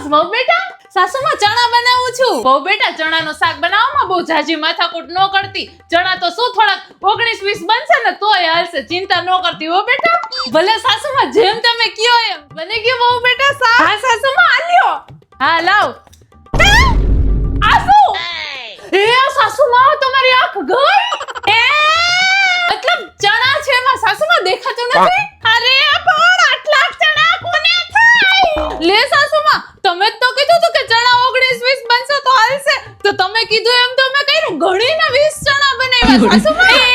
છો બહુ બેટા? સાસુમાં ચણા બનાવું છું. બહુ બેટા ચણાનું શાક બનાવવામાં બહુ જાજી માથાકૂટ ન કરતી. ચણા તો શું થોડાક 19-20 બનશે ને તોય હાલશે. ચિંતા ન કરતી હો બેટા. ભલે સાસુમાં જેમ તમે કયો એમ. બની ગયું બહુ બેટા શાક? હા સાસુમાં આલ્યો. હા લાવ. આ શું? એ સાસુમાં તમારી આંખ ગઈ? મતલબ ચણા છે એમાં સાસુમાં દેખાતું નથી? અરે પણ આટલા ચણા કોને થાય? લે સાસુમાં તમે જ તો કીધું હતું કે ચણા 19-20 બનશે તો હાલશે. તો તમે કીધું એમ તો મેં કર્યું. ગણીને 20 ચણા બનાવ્યા સાસુમાં.